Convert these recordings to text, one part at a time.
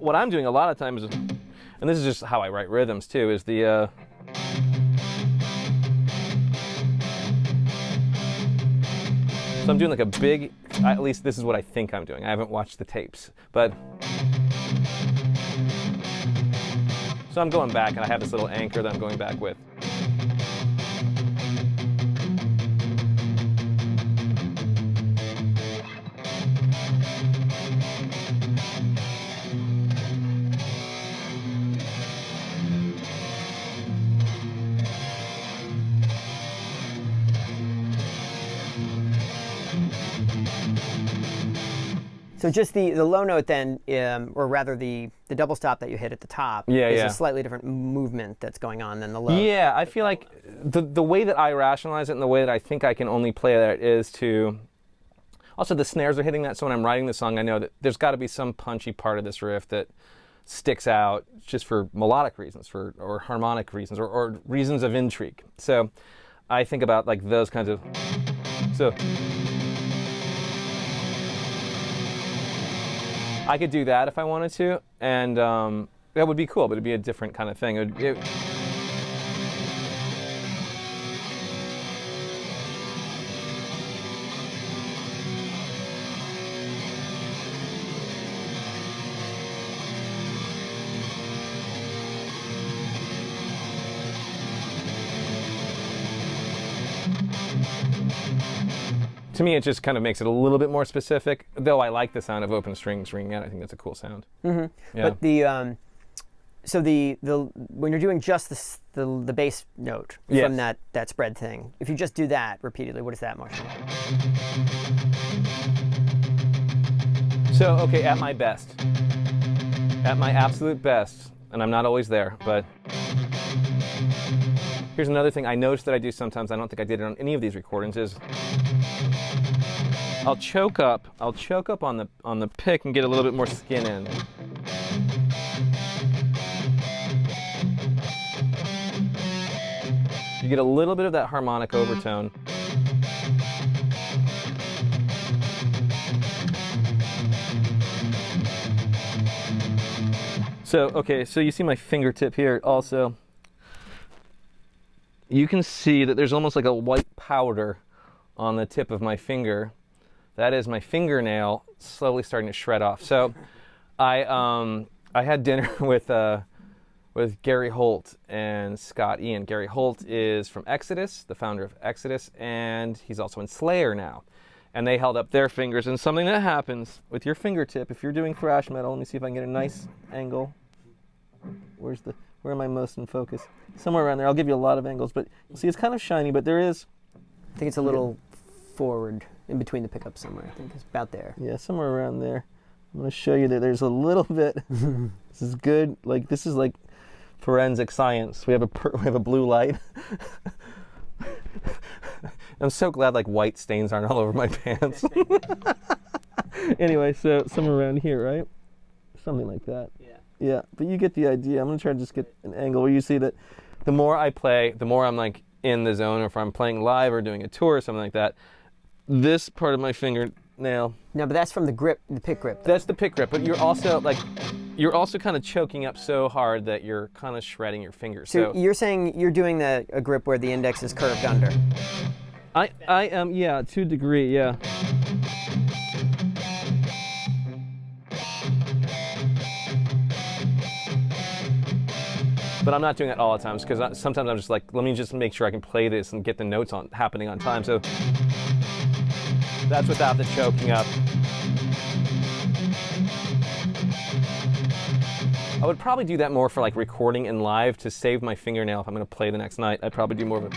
what I'm doing a lot of times, and this is just how I write rhythms too, is the so I'm doing like a big, at least this is what I think I'm doing. I haven't watched the tapes, but so I'm going back and I have this little anchor that I'm going back with. So just the low note then, or rather the double stop that you hit at the top, is a slightly different movement that's going on than the low. Yeah, I feel like the way that I rationalize it and the way that I think I can only play that is to... Also, the snares are hitting that, so when I'm writing the song, I know that there's got to be some punchy part of this riff that sticks out just for melodic reasons, or harmonic reasons, or reasons of intrigue. So I think about like those kinds of... So... I could do that if I wanted to, and that would be cool, but it'd be a different kind of thing. To me, it just kind of makes it a little bit more specific, though I like the sound of open strings ringing out. I think that's a cool sound. Mm-hmm. Yeah. But so when you're doing just the bass note from that spread thing, if you just do that repeatedly, what is that motion? So, okay, at my best. At my absolute best, and I'm not always there, but here's another thing I noticed that I do sometimes, I don't think I did it on any of these recordings, is I'll choke up on the pick and get a little bit more skin in. You get a little bit of that harmonic overtone. So, okay, so you see my fingertip here also. You can see that there's almost like a white powder on the tip of my finger. That is my fingernail slowly starting to shred off. So I had dinner with Gary Holt and Scott Ian. Gary Holt is from Exodus, the founder of Exodus, and he's also in Slayer now. And they held up their fingers, and something that happens with your fingertip, if you're doing thrash metal, let me see if I can get a nice angle. Where am I most in focus? Somewhere around there. I'll give you a lot of angles, but you'll see it's kind of shiny, but there is... I think it's a little forward in between the pickups somewhere. I think it's about there. Yeah, somewhere around there. I'm going to show you that there's a little bit. This is good. Like, this is like forensic science. We have a blue light. I'm so glad like white stains aren't all over my pants. Anyway, so somewhere around here, right? Something like that. Yeah. Yeah, but you get the idea. I'm going to try to just get an angle where you see that the more I play, the more I'm like in the zone, or if I'm playing live or doing a tour or something like that, this part of my fingernail. No, but that's from the grip, the pick grip. That's the pick grip, but you're also kind of choking up so hard that you're kind of shredding your fingers. So you're saying you're doing a grip where the index is curved under? I am, yeah, to a degree, yeah. But I'm not doing that all the time, because sometimes I'm just like, let me just make sure I can play this and get the notes happening on time. So that's without the choking up. I would probably do that more for like recording and live to save my fingernail if I'm going to play the next night. I'd probably do more of it.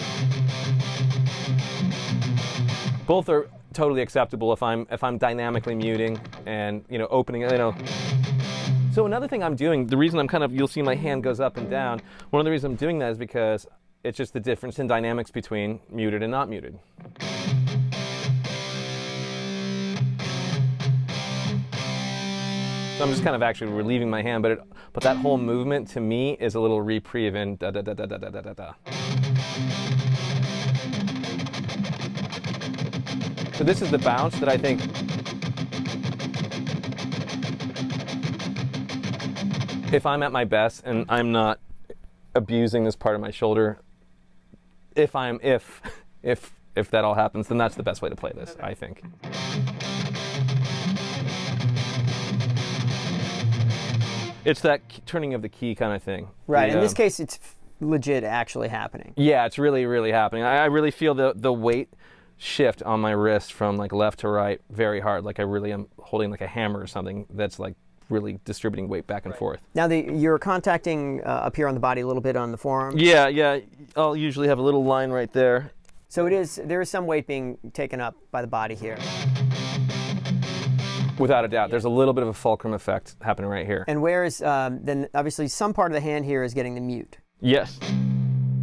Both are totally acceptable if I'm dynamically muting and opening it. So another thing I'm doing, the reason you'll see my hand goes up and down. One of the reasons I'm doing that is because it's just the difference in dynamics between muted and not muted. So I'm just kind of actually relieving my hand, but that whole movement to me is a little reprieve in da da da da da da da da. So this is the bounce that I think. if I'm at my best and I'm not abusing this part of my shoulder, if that all happens, then that's the best way to play this, I think. It's that turning of the key kind of thing. Right. In this case, it's legit actually happening. Yeah, it's really, really happening. I really feel the weight shift on my wrist from like left to right very hard. Like I really am holding like a hammer or something that's like really distributing weight back and forth. Now you're contacting up here on the body a little bit on the forearm. Yeah. I'll usually have a little line right there. So there is some weight being taken up by the body here. Without a doubt. There's a little bit of a fulcrum effect happening right here. And where is, then obviously some part of the hand here is getting the mute. Yes.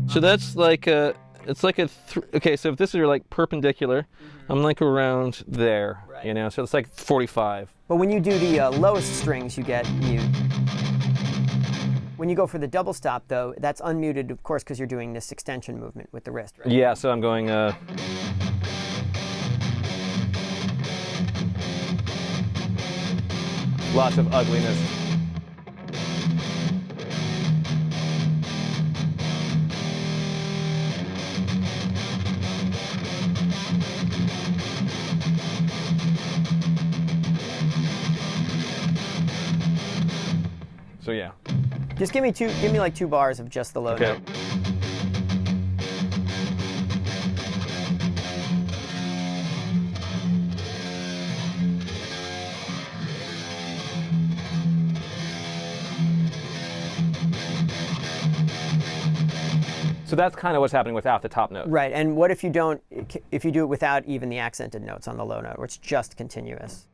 So that's like it's like okay, so if this is like perpendicular, I'm like around there, you know, so it's like 45. But when you do the lowest strings, you get mute. When you go for the double stop, though, that's unmuted, of course, because you're doing this extension movement with the wrist, right? Yeah, so I'm going... lots of ugliness. So yeah. Just give me like 2 bars of just the low note. So that's kind of what's happening without the top note. Right, and what if you do it without even the accented notes on the low note, where it's just continuous?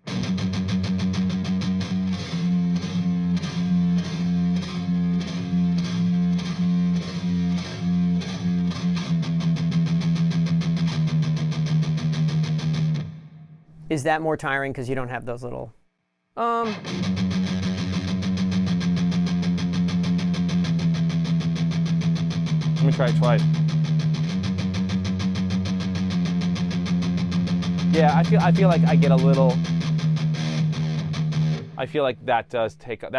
Is that more tiring because you don't have those little... Let me try it twice. Yeah, I feel like I get a little... I feel like that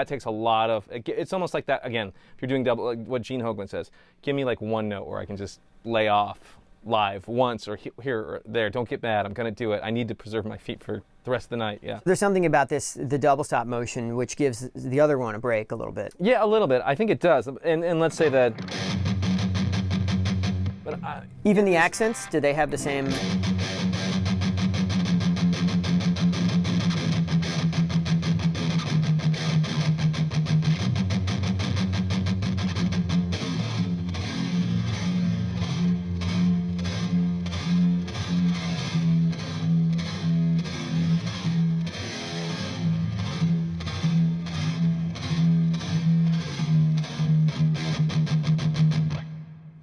takes a lot of... It's almost like that, again, if you're doing double, like what Gene Hoglan says, give me like one note where I can just lay off live once or here or there. Don't get mad. I'm going to do it. I need to preserve my feet for the rest of the night. Yeah. There's something about the double stop motion which gives the other one a break a little bit. Yeah, a little bit. I think it does. And let's say that... But even the accents, do they have the same...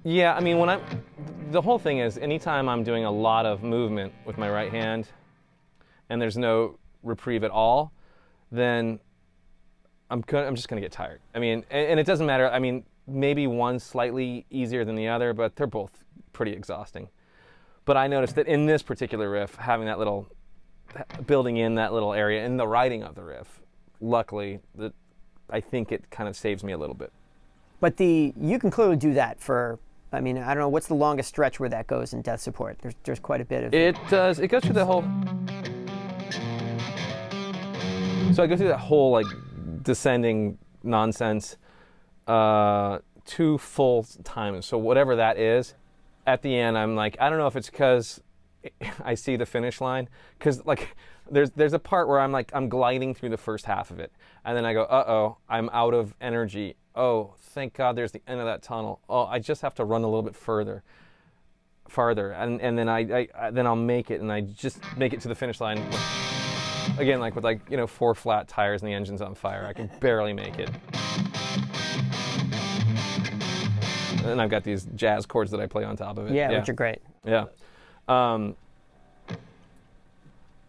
Yeah, I mean, the whole thing is, anytime I'm doing a lot of movement with my right hand and there's no reprieve at all, then I'm just going to get tired. I mean, and it doesn't matter. I mean, maybe one's slightly easier than the other, but they're both pretty exhausting. But I noticed that in this particular riff, having that little, building in that little area in the writing of the riff, luckily, I think it kind of saves me a little bit. But you can clearly do that for... I mean, I don't know, what's the longest stretch where that goes in Death Support? There's quite a bit of... It does. It goes through the whole... So I go through that whole, like, descending nonsense 2 full times. So whatever that is, at the end, I'm like, I don't know if it's because I see the finish line. Because, like, there's a part where I'm gliding through the first half of it. And then I go, uh-oh, I'm out of energy. Oh, thank God there's the end of that tunnel. Oh, I just have to run a little bit farther. And then then I'll make it, and I just make it to the finish line. Again, like with 4 flat tires and the engine's on fire. I can barely make it. And then I've got these jazz chords that I play on top of it. Yeah, which are great. Yeah.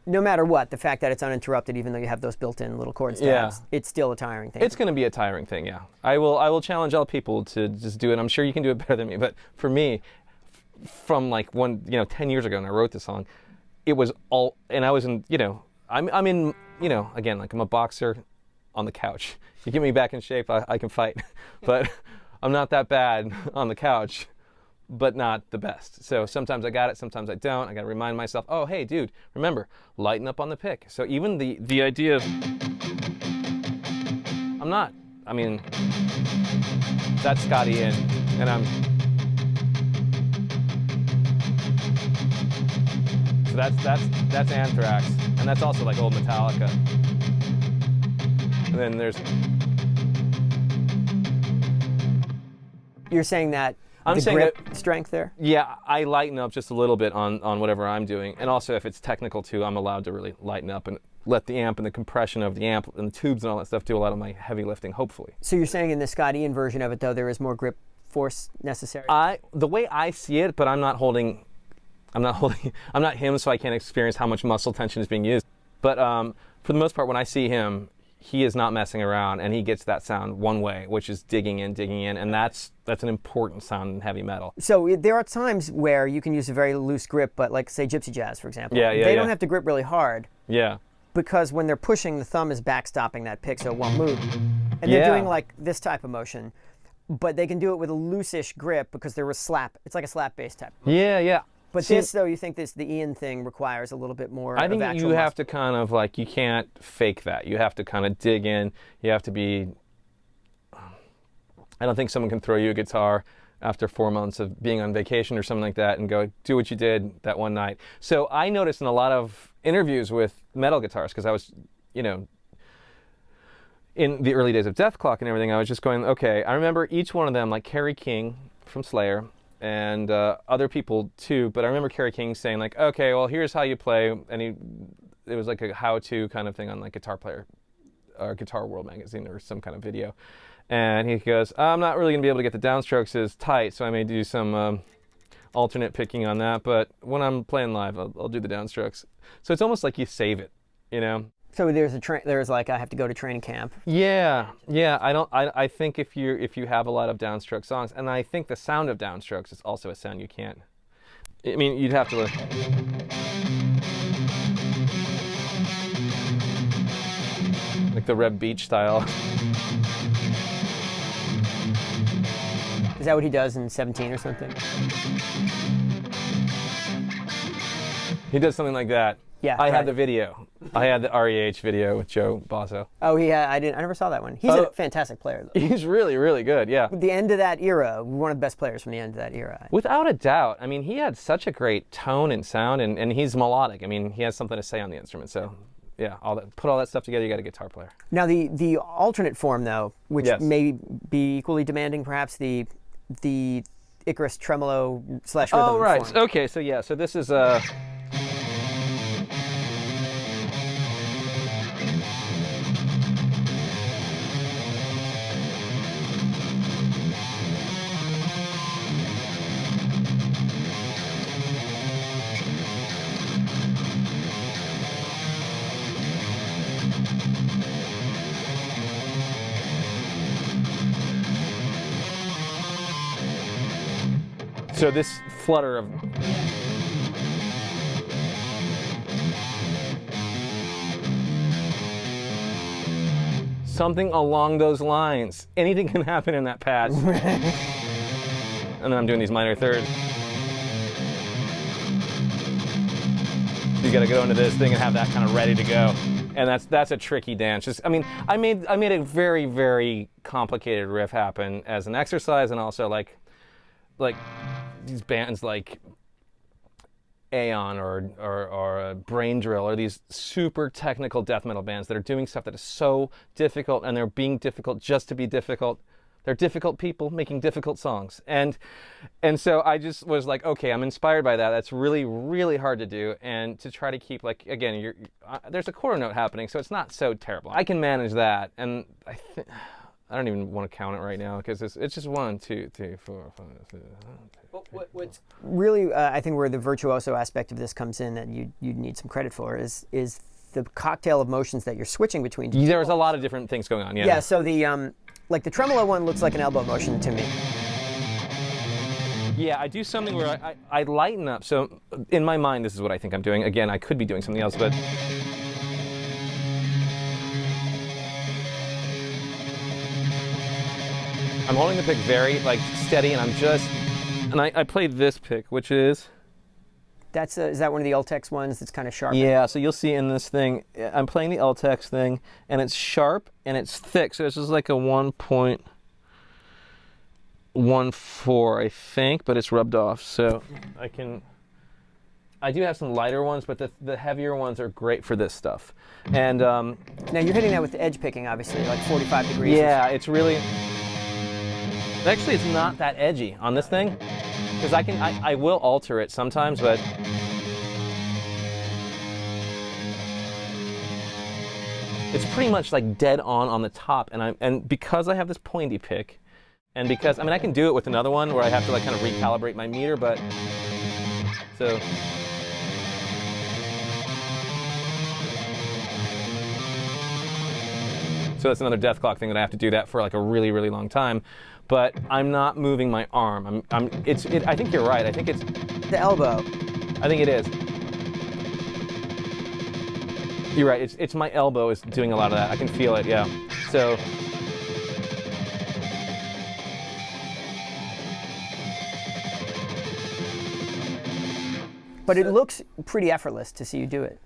No matter what, the fact that it's uninterrupted, even though you have those built-in little chord stabs, it's still a tiring thing. It's going to be a tiring thing, yeah. I will challenge all people to just do it. I'm sure you can do it better than me, but for me, from 10 years ago when I wrote this song, it was all, and I was in, I'm in, again, like I'm a boxer. on the couch. You get me back in shape, I can fight. But I'm not that bad on the couch, but not the best. So sometimes I got it, sometimes I don't. I got to remind myself, oh, hey, dude, remember, lighten up on the pick. So even the idea of, that's Scotty in, and so that's Anthrax, and that's also like old Metallica. And then there's. You're saying that I'm the saying grip that, strength there? Yeah, I lighten up just a little bit on whatever I'm doing, and also if it's technical too, I'm allowed to really lighten up and let the amp and the compression of the amp and the tubes and all that stuff do a lot of my heavy lifting, hopefully. So you're saying in the Scott Ian version of it, though, there is more grip force necessary? The way I see it, but I'm not him, so I can't experience how much muscle tension is being used. But for the most part, when I see him, he is not messing around, and he gets that sound one way, which is digging in, and that's an important sound in heavy metal. So there are times where you can use a very loose grip, but like, say, Gypsy Jazz, for example. They don't have to grip really hard. Yeah. Because when they're pushing, the thumb is backstopping that pick so it won't move. And they're doing like this type of motion, but they can do it with a loose-ish grip because they're a slap. It's like a slap bass type. Yeah. But this, though, you think the Ian thing requires a little bit more I think of you have to kind of like, you can't fake that. You have to kind of dig in. You have to be, I don't think someone can throw you a guitar after 4 months of being on vacation or something like that and go, do what you did that one night. So I noticed in a lot of interviews with metal guitarists, because I was, in the early days of Death Clock and everything, I was just going, okay, I remember each one of them, like Kerry King from Slayer, and other people too, but I remember Kerry King saying like, okay, well, here's how you play, and it was like a how-to kind of thing on like Guitar Player, or Guitar World magazine, or some kind of video, and he goes, I'm not really going to be able to get the downstrokes as tight, so I may do some alternate picking on that, but when I'm playing live, I'll do the downstrokes. So it's almost like you save it, So there's like, I have to go to training camp. Yeah. I think if you have a lot of downstroke songs, and I think the sound of downstrokes is also a sound you can't. I mean, you'd have to. Like the Reb Beach style. Is that what he does in 17 or something? He does something like that. Yeah, I had the video. I had the REH video with Joe Basso. Oh, I never saw that one. He's a fantastic player, though. He's really, really good, yeah. The end of that era, one of the best players from the end of that era. Without a doubt. I mean, he had such a great tone and sound, and he's melodic. I mean, he has something to say on the instrument, so yeah, put all that stuff together, you got a guitar player. Now, the alternate form, though, which may be equally demanding, perhaps, the Icarus tremolo / rhythm Oh, right. form. Okay, so this is so this flutter of something along those lines. Anything can happen in that patch. And then I'm doing these minor thirds. You got to go into this thing and have that kind of ready to go. And that's a tricky dance. I made a very, very complicated riff happen as an exercise, and also like these bands like Aeon or Brain Drill, or these super technical death metal bands that are doing stuff that is so difficult, and they're being difficult just to be difficult. They're difficult people making difficult songs. And so I just was like, okay, I'm inspired by that. That's really, really hard to do. And to try to keep, like, again, there's a quarter note happening, so it's not so terrible. I can manage that. And I don't even want to count it right now, because it's just 1, 2, 3, 4, 5, 6, 7. What's really, I think, where the virtuoso aspect of this comes in that you need some credit for is the cocktail of motions that you're switching between. There's a lot of different things going on, yeah. Yeah, so the tremolo one looks like an elbow motion to me. Yeah, I do something where I lighten up. So in my mind, this is what I think I'm doing. Again, I could be doing something else, but I'm holding the pick very like steady, and I played this pick, which is. Is that one of the Ultex ones that's kind of sharp? Yeah, so you'll see in this thing, I'm playing the Ultex thing, and it's sharp and it's thick, so it's just like a 1.14, I think, but it's rubbed off, so I do have some lighter ones, but the heavier ones are great for this stuff. And now you're hitting that with the edge picking, obviously, like 45 degrees. Yeah, it's really. Actually, it's not that edgy on this thing, because I will alter it sometimes, but. It's pretty much like dead on the top, and because I have this pointy pick, and because I can do it with another one where I have to like kind of recalibrate my meter, but so. So that's another death clock thing that I have to do that for like a really, really long time. But I'm not moving my arm. I think you're right. I think it's the elbow. I think it is. You're right. It's my elbow is doing a lot of that. I can feel it. Yeah. So. But it looks pretty effortless to see you do it.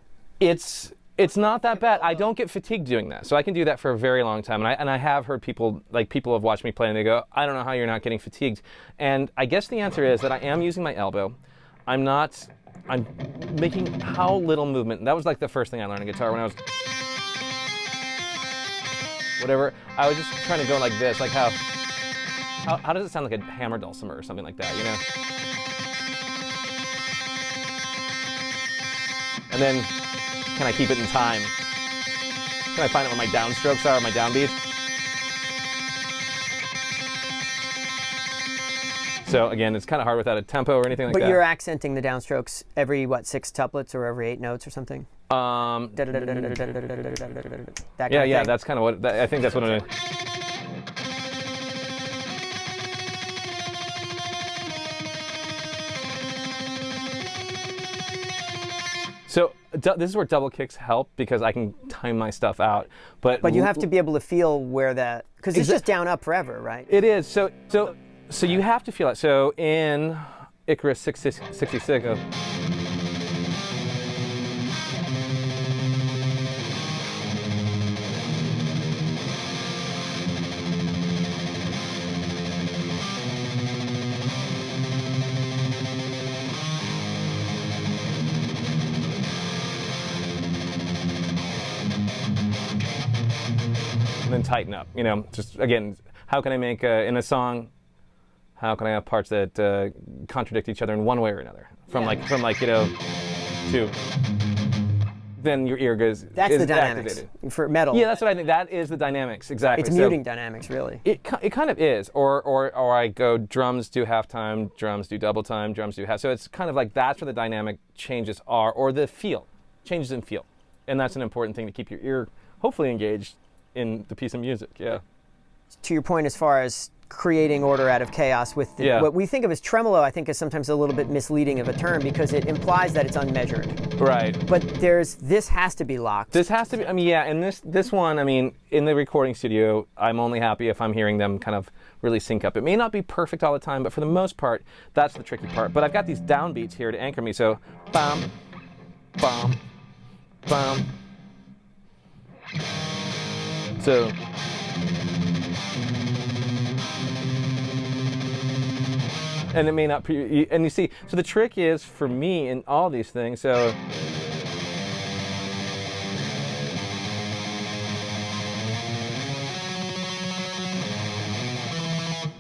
It's not that bad. I don't get fatigued doing that, so I can do that for a very long time. And I have heard people have watched me play, and they go, "I don't know how you're not getting fatigued." And I guess the answer is that I am using my elbow. I'm making how little movement. And that was like the first thing I learned on guitar when I was whatever. I was just trying to go like this, like how does it sound like a hammer dulcimer or something like that, you know? And then. Can I keep it in time? Can I find out what my downstrokes are, my downbeats? So again, it's kind of hard without a tempo or anything like that. But you're accenting the downstrokes every, 6 tuplets or every 8 notes or something? Yeah, that's kind of what, I think that's what it is. So this is where double kicks help because I can time my stuff out. But you have to be able to feel where that, because it's just down up forever, right? It is. So you have to feel it. So in Icarus 66. And then tighten up, just again, how can I make in a song, how can I have parts that contradict each other in one way or another from to then your ear goes that's the dynamics activated. For metal. Yeah, that's what I think. That is the dynamics, exactly. It's muting dynamics, really. It kind of is, or I go drums do halftime, drums do double time, drums do half. So it's kind of like that's where the dynamic changes are, or the feel changes in feel, and that's an important thing to keep your ear hopefully engaged in the piece of music. Yeah. To your point, as far as creating order out of chaos with what we think of as tremolo, I think is sometimes a little bit misleading of a term because it implies that it's unmeasured. Right. But this has to be locked. This has to be, and this one, in the recording studio, I'm only happy if I'm hearing them kind of really sync up. It may not be perfect all the time, but for the most part, that's the tricky part. But I've got these downbeats here to anchor me, so bam, bam, bam. So, and it may not, and you see, so the trick is for me in all these things, so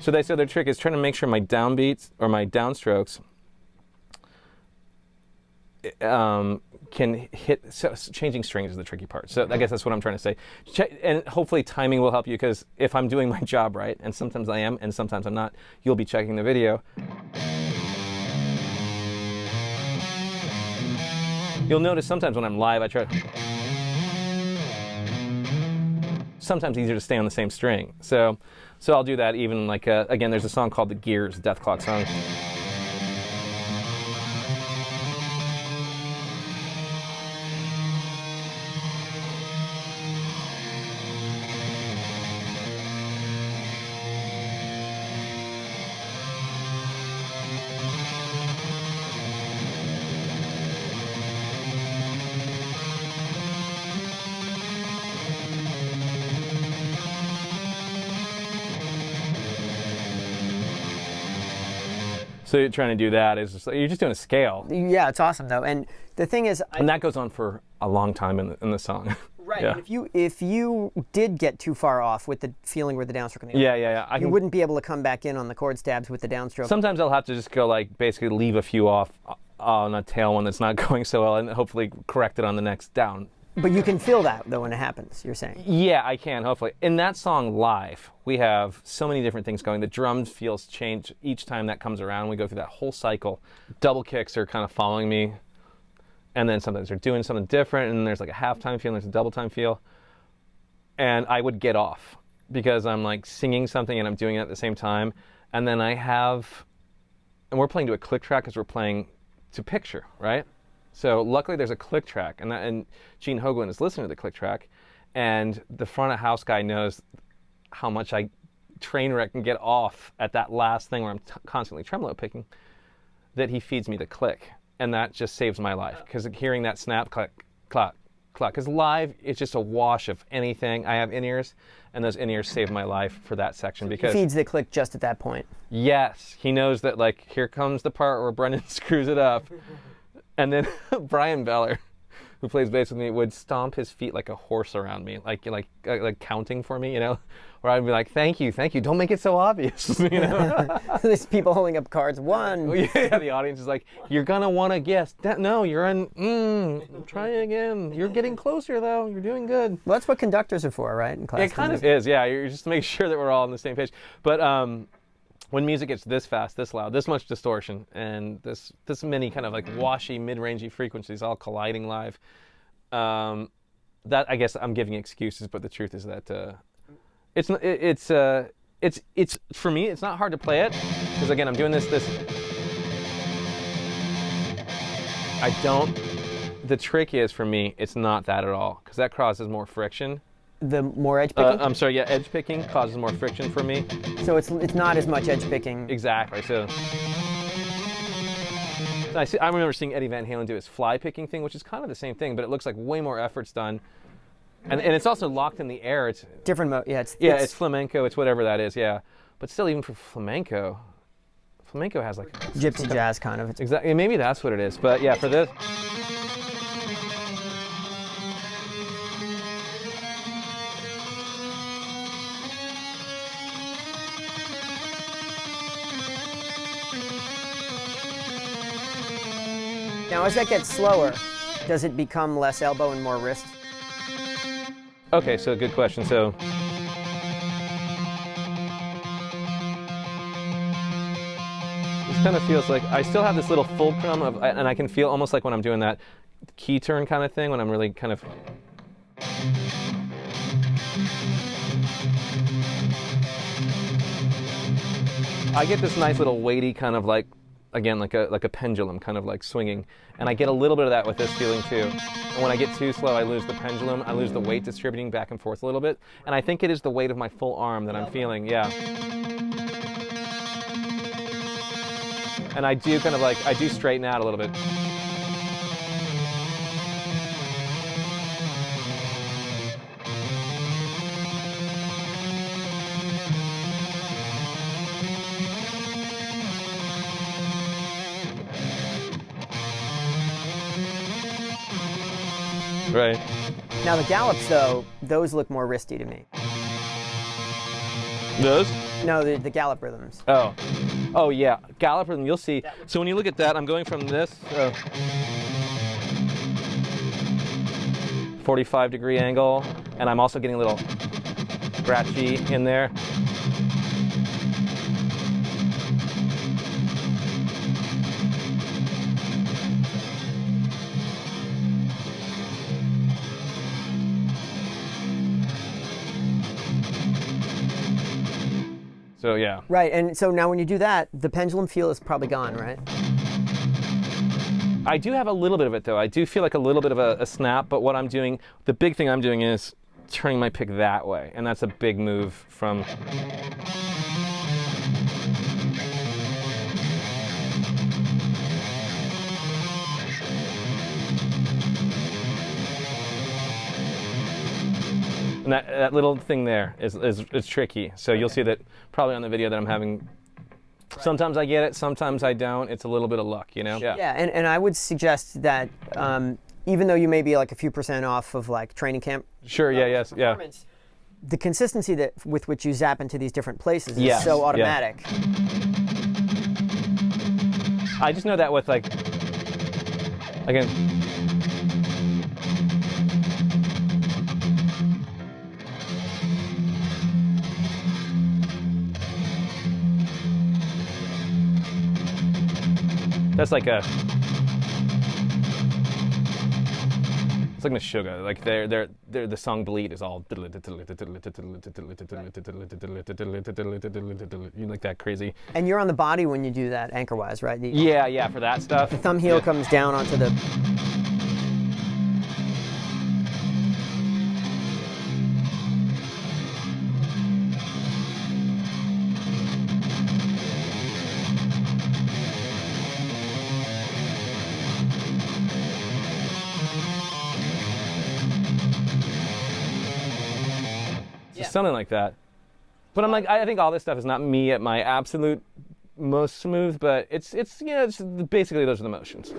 they said their trick is trying to make sure my downbeats or my downstrokes can hit, so changing strings is the tricky part. So I guess that's what I'm trying to say. And hopefully timing will help you, because if I'm doing my job right, and sometimes I am and sometimes I'm not, you'll be checking the video. You'll notice sometimes when I'm live, I try to, sometimes easier to stay on the same string. So I'll do that even like, again, there's a song called The Gears, Death Clock song. So you're trying to do that is just, you're just doing a scale. Yeah, it's awesome though. And the thing is, And that goes on for a long time in the song. right. Yeah. And if you did get too far off with the feeling where the downstroke and the Yeah. you wouldn't be able to come back in on the chord stabs with the downstroke. Sometimes I'll have to just go like basically leave a few off on a tail one that's not going so well, and hopefully correct it on the next down. But you can feel that though when it happens. You're saying. Yeah, I can, hopefully. In that song live, we have so many different things going. The drum feels change each time that comes around. We go through that whole cycle. Double kicks are kind of following me. And then sometimes they're doing something different, and there's like a halftime feel, and there's a double time feel. And I would get off because I'm like singing something and I'm doing it at the same time. And then and we're playing to a click track because we're playing to picture, right? So luckily there's a click track, and Gene Hoglan is listening to the click track, and the front of house guy knows how much I train wreck and get off at that last thing where I'm constantly tremolo picking, that he feeds me the click, and that just saves my life, because hearing that snap, clack, clack, clack, because live it's just a wash of anything. I have in-ears, and those in-ears save my life for that section because He feeds the click just at that point. yes, he knows that like here comes the part where Brendon screws it up. And then Brian Beller, who plays bass with me, would stomp his feet like a horse around me, like counting for me, you know? Or I'd be like, thank you, don't make it so obvious, you know? There's people holding up cards. One. Yeah, the audience is like, you're gonna want to guess. No, you're try again. You're getting closer though. You're doing good. Well, that's what conductors are for, right? In class. It kind of is, yeah. You're just to make sure that we're all on the same page. But when music gets this fast, this loud, this much distortion, and this many kind of like washy, mid-rangey frequencies all colliding live, that I guess I'm giving excuses, but the truth is that it's for me, it's not hard to play it, because again, I'm doing this. The trick is for me, it's not that at all, because that causes more friction. The more edge picking? I'm sorry, yeah, edge picking causes more friction for me. So it's not as much edge picking. Exactly. So I remember seeing Eddie Van Halen do his fly picking thing, which is kind of the same thing, but it looks like way more effort's done. And it's also locked in the air. It's different mode. Yeah, it's flamenco. It's whatever that is. Yeah, but still, even for flamenco has like gypsy jazz kind of. Exactly. Maybe that's what it is. But yeah, for this. Now, as that gets slower, does it become less elbow and more wrist? Okay, so good question. So this kind of feels like I still have this little fulcrum of, and I can feel almost like when I'm doing that key turn kind of thing, when I'm really kind of. I get this nice little weighty kind of like, again, like a pendulum kind of like swinging. And I get a little bit of that with this feeling too. And when I get too slow, I lose the pendulum. I lose the weight distributing back and forth a little bit. And I think it is the weight of my full arm that I'm feeling, yeah. And I do kind of like, I do straighten out a little bit. Right. Now the gallops, though, those look more wristy to me. Those? No, the gallop rhythms. Oh yeah, gallop rhythm. You'll see. So when you look at that, I'm going from this 45-degree angle, and I'm also getting a little scratchy in there. So yeah. Right, and so now when you do that, the pendulum feel is probably gone, right? I do have a little bit of it though. I do feel like a little bit of a snap, but what I'm doing, the big thing I'm doing is turning my pick that way, and that's a big move from. And that little thing there is tricky. So you'll see that probably on the video that I'm having Sometimes I get it, sometimes I don't. It's a little bit of luck, you know? Yeah, and I would suggest that even though you may be like a few % off of like training camp. Sure, yeah. The consistency with which you zap into these different places is so automatic. I just know that with like, again. That's like a. It's like Meshuggah. Like the song "Bleed" is all you like that crazy. And you're on the body when you do that, anchor-wise, right? Yeah, for that stuff. The thumb heel comes down onto the. Something like that. But I'm like, I think all this stuff is not me at my absolute most smooth, but it's basically those are the motions.